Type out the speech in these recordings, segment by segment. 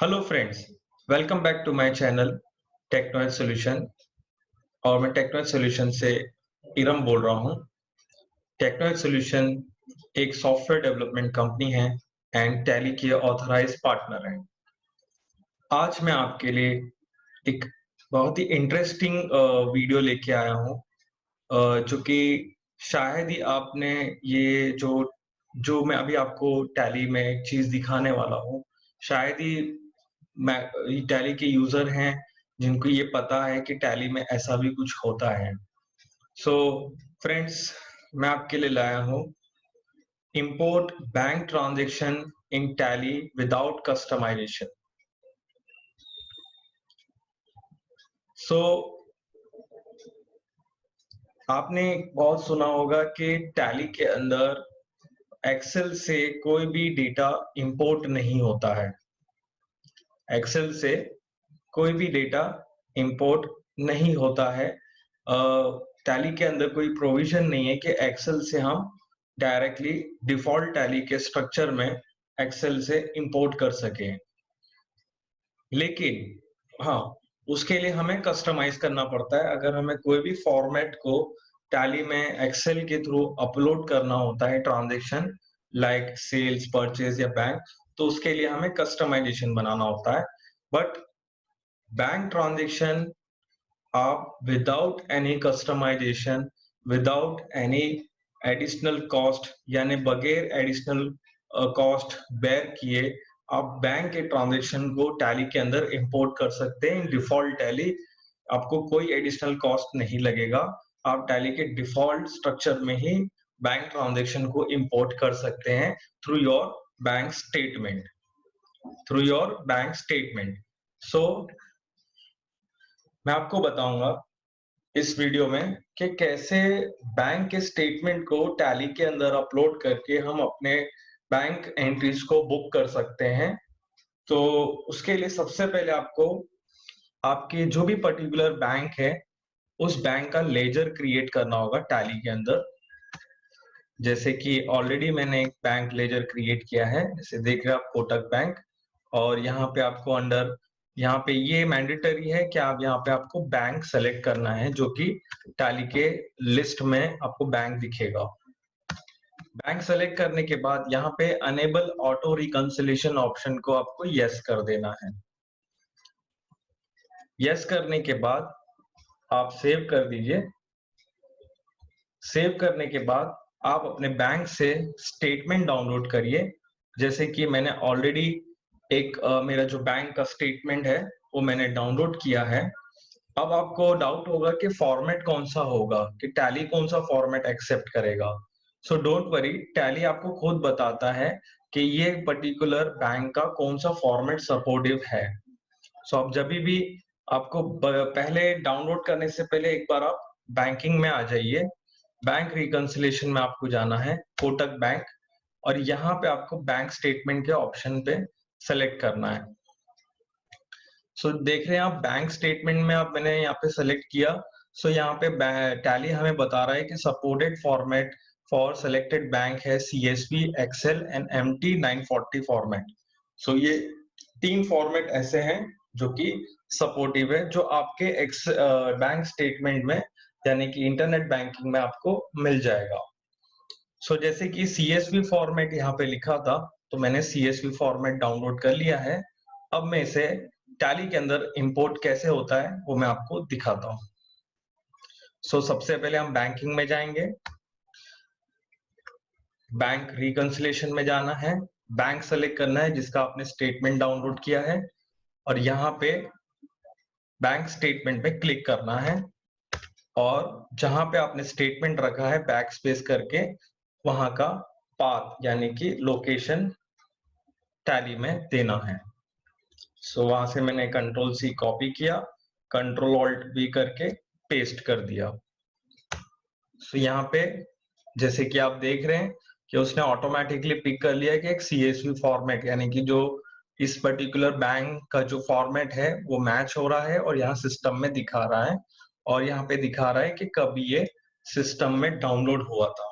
Hello friends, welcome back to my channel Technoage solution. और मैं Technoage solution से इरम बोल रहा हूँ। टेक्नोएज सॉल्यूशन एक सॉफ्टवेयर डेवलपमेंट कंपनी है एंड टैली के ऑथराइज्ड पार्टनर है। आज मैं आपके लिए एक बहुत ही इंटरेस्टिंग वीडियो लेके आया हूँ, जो कि शायद ही आपने ये जो मैं अभी आपको टैली में एक चीज़ दिखाने वाला हूँ, शायद ही मैं ये टैली के यूज़र हैं जिनको ये पता है कि टैली में ऐसा भी कुछ होता है। सो फ्रेंड्स, मैं आपके लिए लाया हूँ इम्पोर्ट बैंक ट्रांज़ैक्शन इन टैली विदाउट कस्टमाइज़ेशन। सो आपने बहुत सुना होगा कि टैली के अंदर एक्सेल से कोई भी डेटा इम्पोर्ट नहीं होता है। एक्सेल से कोई भी डेटा इम्पोर्ट नहीं होता है। टैली के अंदर कोई प्रोविज़न नहीं है कि एक्सेल से हम डायरेक्टली डिफ़ॉल्ट टैली के स्ट्रक्चर में एक्सेल से इम्पोर्ट कर सकें। लेकिन हाँ, उसके लिए हमें कस्टमाइज़ करना पड़ता है। अगर हमें कोई भी फ़ॉर्मेट को टैली में एक्सेल के थ्रू अपलोड करना होता है ट्रांज़ैक्शन लाइक सेल्स, परचेज़ या बैंक, तो उसके लिए हमें कस्टमाइज़ेशन बनाना होता है। बट बैंक ट्रांज़ैक्शन आप without any customisation, without any additional cost यानी बगैर एडिशनल कॉस्ट बेयर किए आप बैंक के ट्रांज़ैक्शन को टैली के अंदर इम्पोर्ट कर सकते हैं। डिफ़ॉल्ट टैली आपको कोई एडिशनल कॉस्ट नहीं लगेगा। आप टैली के डिफ़ॉल्ट स्ट्रक्चर में ही बैंक ट्रांज़ैक्शन को इम्पोर्ट कर सकते हैं through your bank statement through your bank statement. So मैं आपको बताऊँगा इस वीडियो में कि कैसे बैंक के स्टेटमेंट को टैली के अंदर अपलोड करके हम अपने बैंक एंट्रीज को बुक कर सकते हैं। तो उसके लिए सबसे पहले आपको आपके जो भी पर्टिकुलर बैंक है, उस बैंक का लेजर क्रिएट करना होगा टैली के अंदर। जैसे कि ऑलरेडी मैंने एक बैंक लेजर क्रिएट किया है, जैसे देख रहे हैं आप कोटक बैंक। और यहाँ पे आपको अंडर यहाँ पे ये मैंडेटरी है कि आप यहाँ पे आपको बैंक सेलेक्ट करना है, जो कि टैली के लिस्ट में आपको बैंक दिखेगा। बैंक सेलेक्ट करने के बाद यहाँ पे अनेबल ऑटो रिकंसिलिएशन ऑप्शन को आपको यस कर देना है। यस करने के बाद आप सेव कर दीजिए। सेव करने के बाद आप अपने बैंक से स्टेटमेंट डाउनलोड करिए। जैसे कि मैंने ऑलरेडी एक मेरा जो बैंक का स्टेटमेंट है वो मैंने डाउनलोड किया है। अब आपको डाउट होगा कि फॉर्मेट कौन-सा होगा, कि टैली कौन-सा फॉर्मेट एक्सेप्ट करेगा। सो डोंट वरी, टैली आपको खुद बताता है कि ये पर्टिकुलर बैंक का कौन-सा फॉर्मेट सपोर्टिव है। सो आप जभी भी आपको पहले डाउनलोड करने से पहले एक बार आप बैंकिंग में आ जाइए। बैंक रिकंसिलिएशन में आपको जाना है, कोटक बैंक, और यहाँ पे आपको बैंक स्टेटमेंट के ऑप्शन पे सेलेक्ट करना है। सो देख रहे हैं आप बैंक स्टेटमेंट में आप मैंने यहाँ पे सेलेक्ट किया। सो यहाँ पे टैली हमें बता रहा है कि supported format for selected bank है CSV, excel and MT 940 format. So ये 3 फॉर्मेट ऐसे हैं जो कि सपोर्टिव है, जो आपके बैंक स्टेटमेंट में यानी कि इंटरनेट बैंकिंग में आपको मिल जाएगा। सो जैसे कि सीएसवी फॉर्मेट यहाँ पे लिखा था, तो मैंने सीएसवी फॉर्मेट डाउनलोड कर लिया है। अब मैं इसे टैली के अंदर इंपोर्ट कैसे होता है वो मैं आपको दिखाता हूँ। सो सबसे पहले हम बैंकिंग में जाएंगे। बैंक रिकंसिलिएशन में जाना है, बैंक सेलेक्ट करना है जिसका आपने स्टेटमेंट डाउनलोड किया है, और यहाँ पे बैंक स्टेटमेंट पे क्लिक करना है। और जहां पे आपने स्टेटमेंट रखा है बैक स्पेस करके, वहां का पाथ यानी कि लोकेशन टैली में देना है। सो वहां से मैंने कंट्रोल सी कॉपी किया, कंट्रोल ऑल्ट वी करके पेस्ट कर दिया। सो यहाँ पे जैसे कि आप देख रहे हैं कि उसने ऑटोमेटिकली पिक कर लिया कि एक सीएसवी फॉर्मेट यानी कि जो इस पर्टिकुलर बैंक का जो फॉर्मेट है वो मैच हो रहा है और यहाँ सिस्टम में दिखा रहा है, और यहाँ पे दिखा रहा है कि कब ये सिस्टम में डाउनलोड हुआ था।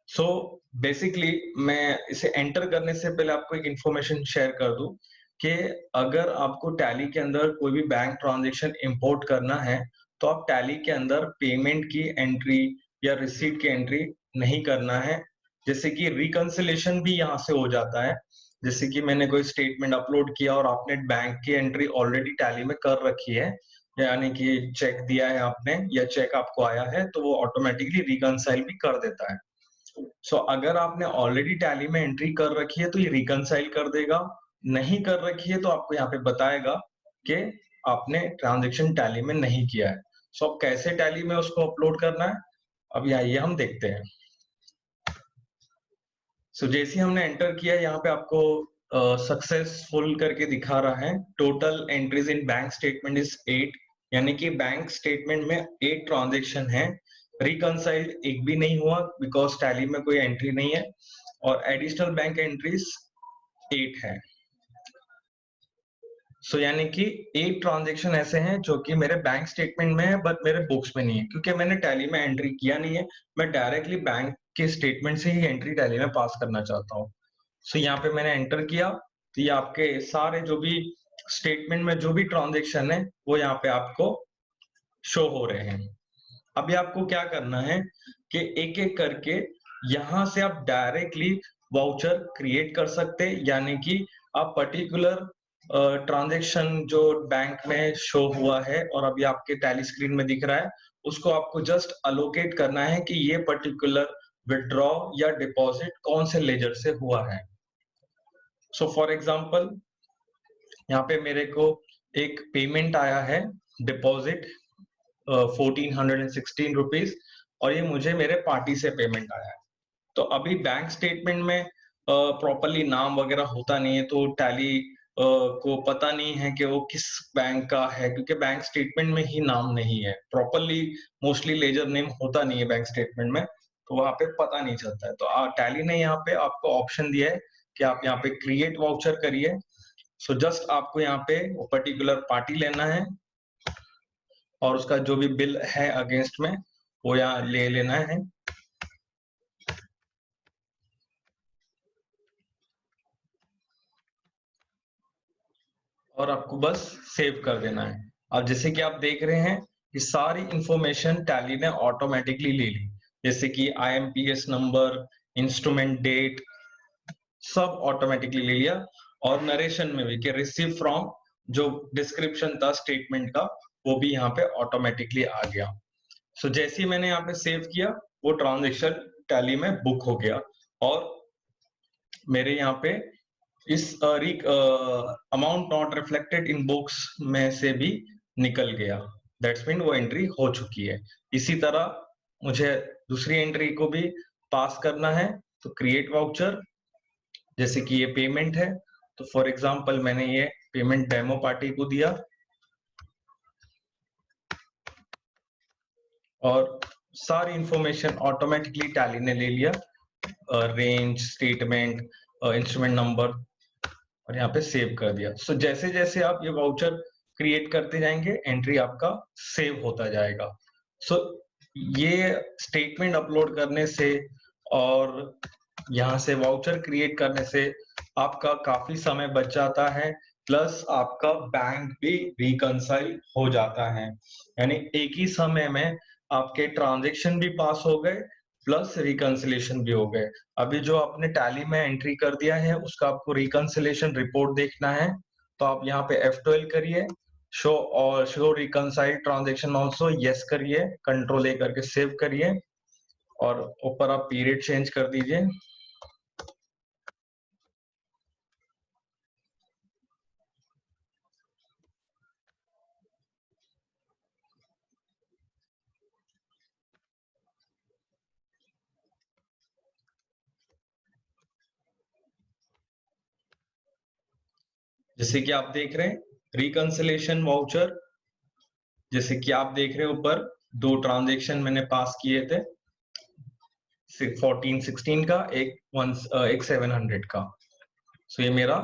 सो बेसिकली मैं इसे एंटर करने से पहले आपको एक इंफॉर्मेशन शेयर कर दूं कि अगर आपको टैली के अंदर कोई भी बैंक ट्रांज़ैक्शन इम्पोर्ट करना है, तो आप टैली के अंदर पेमेंट की एंट्री या रिसीट की एंट्री नहीं करना है। जैसे कि रिकन्सिलिएशन भी यहाँ से हो जाता है। जैसे कि मैंने कोई स्टेटमेंट अपलोड किया और आपने बैंक की एंट्री ऑलरेडी टैली में कर रखी है, यानी कि चेक दिया है आपने या चेक आपको आया है, तो वो ऑटोमैटिकली रिकंसाइल भी कर देता है। सो अगर आपने ऑलरेडी टैली में एंट्री कर रखी है तो ये रिकंसाइल कर देगा, नहीं कर रखी है तो आपको यहाँ पे बताएगा कि आपने ट्रांज़ैक्शन टैली में नहीं किया है। सो अब कैसे टैली में उसको अपलोड करना है, अभी आइए हम देखते हैं। सो जैसे ही हमने एंटर किया यहाँ पे आपको सक्सेसफुल करके दिखा रहा है। Total entries in bank statement is 8, यानी कि बैंक स्टेटमेंट में 8 ट्रांजैक्शन है। रिकंसाइल्ड एक भी नहीं हुआ बिकॉज टैली में कोई एंट्री नहीं है, और एडिशनल बैंक एंट्रीज 8 है। सो यानी कि 8 ट्रांजैक्शन ऐसे हैं जो कि मेरे बैंक स्टेटमेंट में है बट मेरे बुक्स में नहीं है, क्योंकि मैंने टैली में एंट्री किया नहीं है। मैं डायरेक्टली बैंक के स्टेटमेंट से ही एंट्री टैली में पास करना चाहता हूँ। सो यहाँ पे मैंने एंटर किया, तो ये आपके सारे जो भी स्टेटमेंट में जो भी ट्रांजैक्शन है वो यहाँ पे आपको शो हो रहे हैं। अभी आपको क्या करना है कि एक-एक करके यहाँ से आप डायरेक्टली वाउचर क्रिएट कर सकते हैं, यानी कि आप पर्टिकुलर ट्रांजैक्शन जो बैंक में शो हुआ है और अभी आपके टैली स्क्रीन में दिख रहा है, उसको आपको जस्ट अलोकेट करना है कि ये पर्टिकुलर विथड्रॉ या डिपॉजिट कौन से लेजर से हुआ है। सो फॉर एग्जांपल यहाँ पे मेरे को एक पेमेंट आया है, डिपॉजिट 1416 रुपीज, और ये मुझे मेरे पार्टी से पेमेंट आया है। तो अभी बैंक स्टेटमेंट में प्रॉपर्ली नाम वगैरह होता नहीं है, तो टैली को पता नहीं है कि वो किस बैंक का है, क्योंकि बैंक स्टेटमेंट में ही नाम नहीं है प्रॉपर्ली। मोस्टली लेजर नेम होता नहीं है बैंक स्टेटमेंट में, तो वहां पे पता नहीं चलता है। तो टैली ने यहाँ पे आपको ऑप्शन दिया है कि आप यहाँ पे क्रिएट वाउचर करिए। सो जस्ट आपको यहाँ पे वो पर्टिकुलर पार्टी लेना है और उसका जो भी बिल है अगेंस्ट में वो यहाँ ले लेना है। और आपको बस सेव कर देना है। अब जैसे कि आप देख रहे हैं कि सारी इंफॉर्मेशन टैली ने ऑटोमेटिकली ले ली, जैसे कि आईएमपीएस नंबर, इंस्ट्रूमेंट डेट, सब ऑटोमेटिकली ले लिया। और नरेशन में भी कि रिसीव फ्रॉम, जो डिस्क्रिप्शन था स्टेटमेंट का, वो भी यहाँ पे ऑटोमेटिकली आ गया। सो जैसे ही मैंने यहाँ पे सेव किया, वो ट्रांजेक्शन टैली में बुक हो गया और मेरे यहाँ पे इस amount not reflected in books में से भी निकल गया। दैट्स मीन वो एंट्री हो चुकी है। इसी तरह मुझे दूसरी एंट्री को भी पास करना है, तो क्रिएट वाउचर, जैसे कि ये पेमेंट है, तो फॉर एग्जांपल मैंने ये पेमेंट डेमो पार्टी को दिया और सारी इंफॉर्मेशन ऑटोमेटिकली टैली ने ले लिया, रेंज, स्टेटमेंट, इंस्ट्रूमेंट नंबर, और यहाँ पे सेव कर दिया। सो जैसे जैसे आप ये वाउचर क्रिएट करते जाएंगे, एंट्री आपका सेव होता जाएगा। सो ये स्टेटमेंट अपलोड करने से और यहाँ से वाउचर क्रिएट करने से आपका काफी समय बच जाता है, प्लस आपका बैंक भी रिकंसाइल हो जाता है। यानी एक ही समय में आपके ट्रांजैक्शन भी पास हो गए, प्लस रिकंसिलिएशन भी हो गए। अभी जो आपने टैली में एंट्री कर दिया है उसका आपको रिकंसिलिएशन रिपोर्ट देखना है, तो आप यहाँ पे F12 करिए, शो और show reconcile transaction also yes करिए, कंट्रोल A करके सेव करिए और ऊपर आप पीरियड चेंज कर दीजिए। जैसे कि आप देख रहे हैं रिकंसिलिएशन वाउचर, जैसे कि आप देख रहे हैं ऊपर 2 ट्रांजैक्शन मैंने पास किए थे, 1416 का, एक 700 का। सो ये मेरा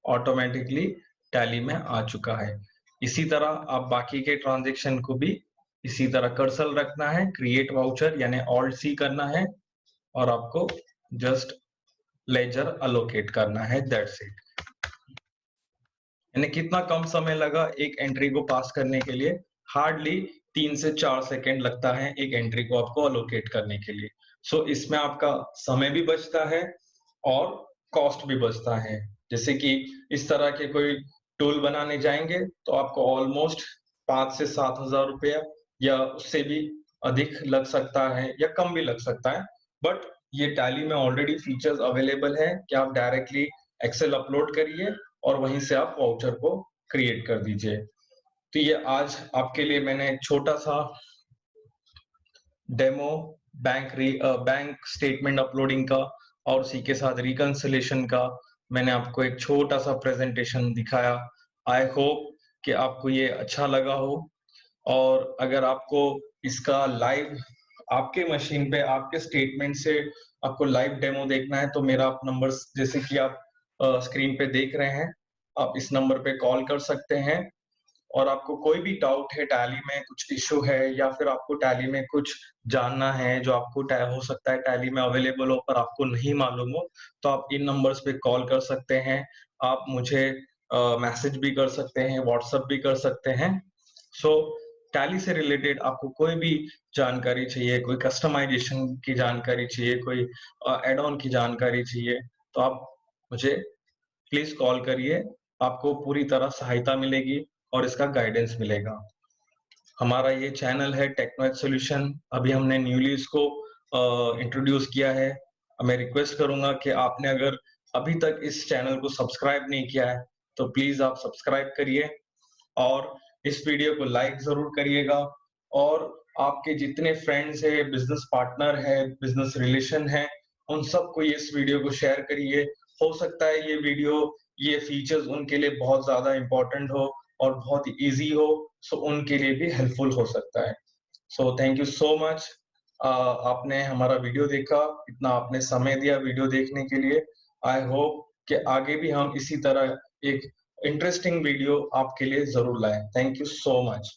ऑटोमेटिकली टैली में आ चुका है। इसी तरह आप बाकी के ट्रांजैक्शन को भी इसी तरह कर्सर रखना है, क्रिएट वाउचर यानी ऑल्ट सी करना है और आपको जस्ट लेजर अलोकेट करना है, दैट्स इट। यानी कितना कम समय लगा एक एंट्री को पास करने के लिए? हार्डली 3 से 4 सेकंड लगता है एक एंट्री को आपको अलोकेट करने के लिए। सो इसमें आपका समय भी बचता है और कॉस्ट भी बचता है। जैसे कि इस तरह के कोई टूल बनाने जाएँगे तो आपको ऑलमोस्ट 5 से 7,000 रुपया या उससे भी अधिक लग सकता है या कम भी लग सकता है। बट ये टैली में ऑलरेडी फीचर्स अवेलेबल है कि आप डायरेक्टली एक्सेल अपलोड करिए और वहीं से आप वाउचर को क्रिएट कर दीजिए। तो ये आज आपके लिए मैंने छोटा-सा डेमो बैंक स्टेटमेंट अपलोडिंग का और उसी के साथ रिकन्सिलिएशन का मैंने आपको एक छोटा-सा प्रेज़ेंटेशन दिखाया। आई होप कि आपको ये अच्छा लगा हो और अगर आपको इसका लाइव आपके मशीन पे आपके स्टेटमेंट से आपको लाइव डेमो देखना है तो मेरा आप नंबर्स जैसे कि आप स्क्रीन पे देख रहे हैं, आप इस नंबर पे कॉल कर सकते हैं और आपको कोई भी डाउट है टैली में कुछ इश्यू है या फिर आपको टैली में कुछ जानना है जो आपको टै हो सकता है टैली में अवेलेबल हो पर आपको नहीं मालूम हो, तो आप इन नंबर्स पे कॉल कर सकते हैं। आप मुझे मैसेज भी कर सकते हैं, व्हाट्सएप भी कर सकते हैं। सो टैली से रिलेटेड आपको कोई भी जानकारी चाहिए, कोई कस्टमाइज़ेशन की जानकारी चाहिए, कोई ऐड ऑन की जानकारी चाहिए, तो आप मुझे प्लीज़ कॉल करिए, आपको पूरी तरह सहायता मिलेगी और इसका गाइडेंस मिलेगा। हमारा ये चैनल है टेक्नो सॉल्यूशन, अभी हमने न्यूली इसको इंट्रोड्यूस किया है। मैं रिक्वेस्ट करूँगा कि आपने अगर अभी तक इस चैनल को सब्सक्राइब नहीं किया है, तो प्लीज़ आप सब्सक्राइब करिए और इस वीडियो को लाइक ज़रूर करिएगा और आपके जितने फ्रेंड्स हैं, बिज़नेस पार्टनर हैं, बिज़नेस रिलेशन हैं, उन सबको ये इस वीडियो को शेयर करिए। हो सकता है ये वीडियो, ये फीचर्स उनके लिए बहुत ज़्यादा इम्पोर्टेंट हो और बहुत ईज़ी हो, सो उनके लिए भी हेल्पफुल हो सकता है। So thank you so much आपने हमारा वीडियो देखा, इतना आपने समय दिया वीडियो देखने के लिए। आई होप कि आगे भी हम इसी तरह एक इंटरेस्टिंग वीडियो आपके लिए ज़रूर लाएँ। Thank you so much.